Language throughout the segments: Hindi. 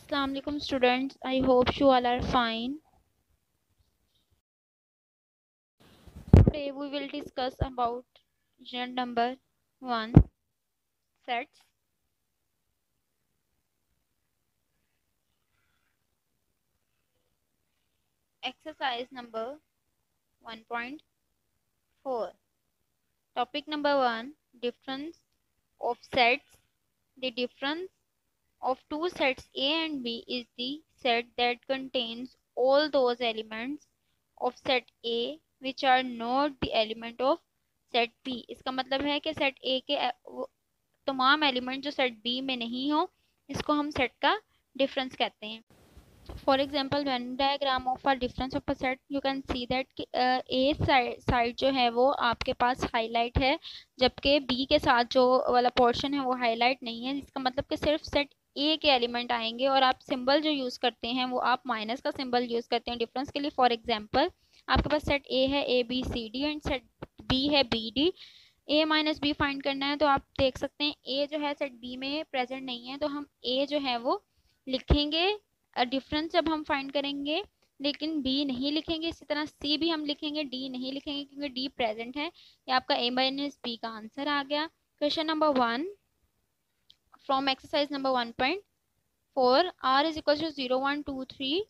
Assalamu alaikum students. I hope you all are fine. Today we will discuss about unit number 1 sets. Exercise number 1.4. Topic number 1, difference of sets. The difference of two sets A and B is the set that contains all those elements of set A which are not the element of set B. इसका मतलब है कि सेट A के तमाम एलिमेंट जो सेट बी में नहीं हो, इसको हम सेट का डिफरेंस कहते हैं. For example Venn diagram of a difference of a set you can see that A side जो है वो आपके पास हाईलाइट है, जबकि बी के साथ जो वाला पोर्शन है वो हाईलाइट नहीं है. इसका मतलब कि सिर्फ सेट ए के एलिमेंट आएंगे और आप सिंबल जो यूज़ करते हैं वो आप माइनस का सिंबल यूज़ करते हैं डिफरेंस के लिए. फॉर एग्जाम्पल आपके पास सेट ए है A B C D and set B है B D. A minus B find करना है तो आप देख सकते हैं ए जो है सेट बी में प्रेजेंट नहीं है, तो हम ए जो है वो लिखेंगे डिफरेंस जब हम फाइंड करेंगे, लेकिन बी नहीं लिखेंगे. इसी तरह सी भी हम लिखेंगे, डी नहीं लिखेंगे क्योंकि डी प्रेजेंट है. ये आपका ए माइनस बी का आंसर आ गया. Question number 1 from exercise number 1.4. R is equal to 0 1 2 3.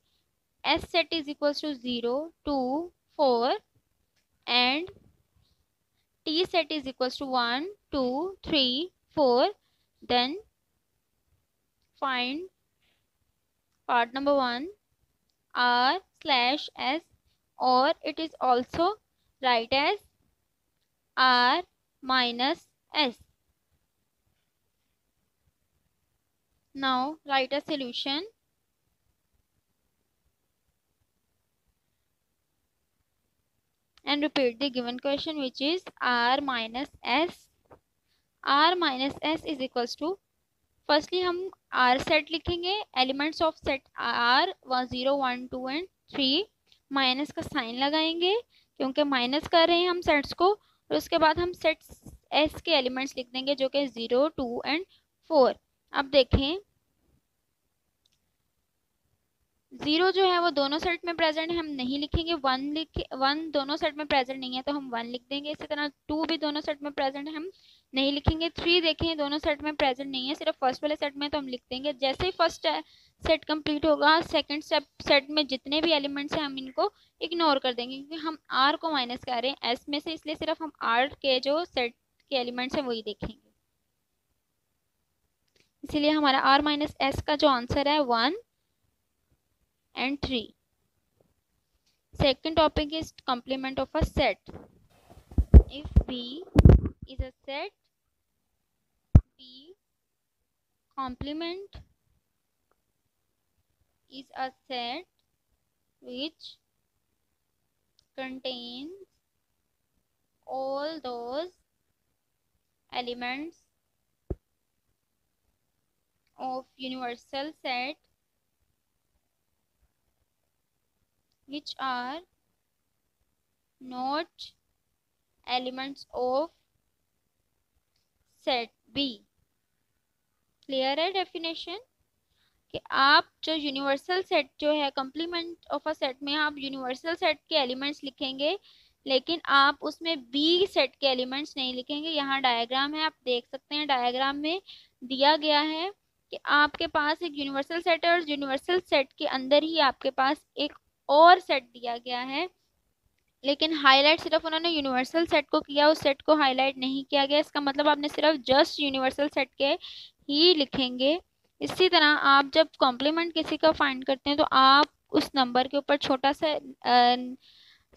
S set is equal to 0 2 4 and T set is equals to 1 2 3 4. Then find part number 1 R slash S, or it is also write as R minus S. Now write a solution. And repeat the given question, which is R minus S. R minus S is equals to, firstly हम आर सेट लिखेंगे, elements of set are 0 1 2 and 3. Minus का साइन लगाएंगे क्योंकि माइनस कर रहे हैं हम सेट्स को, और उसके बाद हम सेट एस के एलिमेंट्स लिख देंगे जो कि 0 2 एंड 4. अब देखें 0 जो है वो दोनों सेट में प्रेजेंट है, हम नहीं लिखेंगे. 1 दोनों सेट में प्रेजेंट नहीं है तो हम 1 लिख देंगे. इसी तरह 2 भी दोनों सेट में प्रेजेंट है, हम नहीं लिखेंगे. 3 देखें दोनों सेट में प्रेजेंट नहीं है, सिर्फ फर्स्ट वाले सेट में, तो हम लिख देंगे. जैसे ही फर्स्ट सेट कंप्लीट होगा, सेकंड सेट में जितने भी एलिमेंट्स हैं हम इनको इग्नोर कर देंगे क्योंकि हम आर को माइनस कर रहे हैं एस में से, इसलिए सिर्फ हम आर के जो सेट के एलिमेंट्स हैं वही देखेंगे. इसीलिए हमारा आर माइनस एस का जो आंसर है 1 and 3. Second topic is complement of a set. If B is a set, B complement is a set which contains all those elements of universal set which are not elements of set B. Clear है डेफिनेशन कि आप जो यूनिवर्सल सेट जो है कंप्लीमेंट ऑफ अ सेट में आप यूनिवर्सल सेट के एलिमेंट्स लिखेंगे, लेकिन आप उसमें बी सेट के एलिमेंट्स नहीं लिखेंगे. यहाँ डायग्राम है, आप देख सकते हैं. डायग्राम में दिया गया है कि आपके पास एक यूनिवर्सल सेट है और यूनिवर्सल सेट के अंदर ही आपके पास एक और सेट दिया गया है, लेकिन हाईलाइट सिर्फ उन्होंने यूनिवर्सल सेट को किया, उस सेट को हाईलाइट नहीं किया गया. इसका मतलब आपने सिर्फ जस्ट यूनिवर्सल सेट के ही लिखेंगे. इसी तरह आप जब कॉम्प्लीमेंट किसी का फाइंड करते हैं तो आप उस नंबर के ऊपर छोटा सा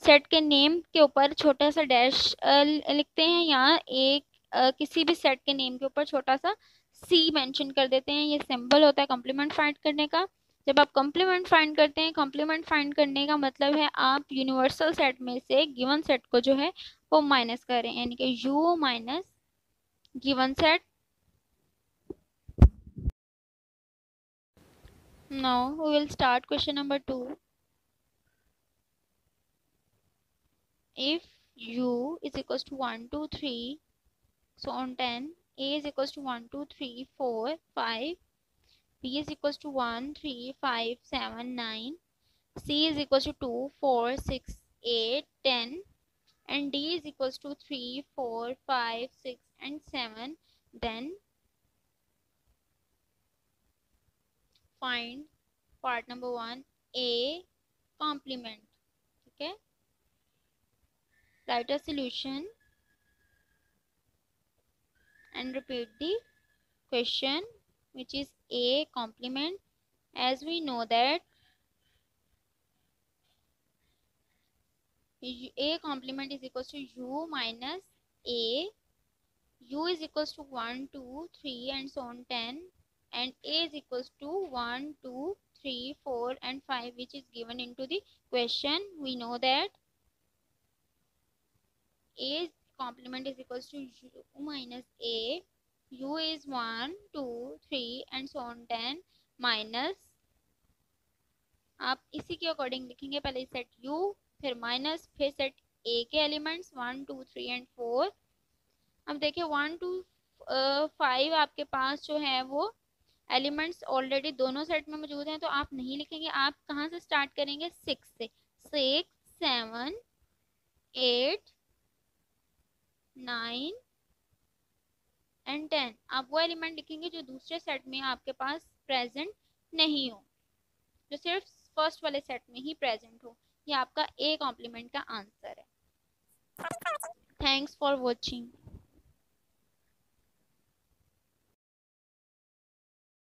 सेट के नेम के ऊपर छोटा सा डैश लिखते हैं, या एक किसी भी सेट के नेम के ऊपर छोटा सा सी मेंशन कर देते हैं. ये सिंबल होता है कॉम्प्लीमेंट फाइंड करने का. जब आप कॉम्प्लीमेंट फाइंड करते हैं, कॉम्प्लीमेंट फाइंड करने का मतलब है आप यूनिवर्सल सेट में से गिवन सेट को जो है वो माइनस कर रहे हैं, यानी कि you minus given set. Now we will start question number 2. If u is equals to 1 2 3, so on 10, a is equals to 1 2 3 4 5, B is equals to 1, 3, 5, 7, 9. C is equals to 2, 4, 6, 8, 10. And D is equals to 3, 4, 5, 6 and 7. Then find part number 1, A complement. Okay, write a solution and repeat the question, which is A complement. As we know that A complement is equals to U minus A. U is equals to 1, 2, 3 and so on 10, and A is equals to 1, 2, 3, 4 and 5, which is given into the question. We know that A complement is equals to U minus A. U is 1, 2, 3 and so on 10 minus, आप इसी के अकॉर्डिंग लिखेंगे, पहले सेट U फिर माइनस फिर सेट A के एलिमेंट्स 1, 2, 3 एंड 4। अब देखिए 1 2 5 आपके पास जो है वो एलिमेंट्स ऑलरेडी दोनों सेट में मौजूद हैं, तो आप नहीं लिखेंगे। आप कहाँ से स्टार्ट करेंगे? 6 से। 6, 7, 8, 9 एंड 10। आप वो एलिमेंट लिखेंगे जो दूसरे सेट में आपके पास प्रेजेंट नहीं हो, जो सिर्फ फर्स्ट वाले सेट में ही प्रेजेंट हो। ये आपका ए कॉम्प्लीमेंट का आंसर है। Thanks for watching.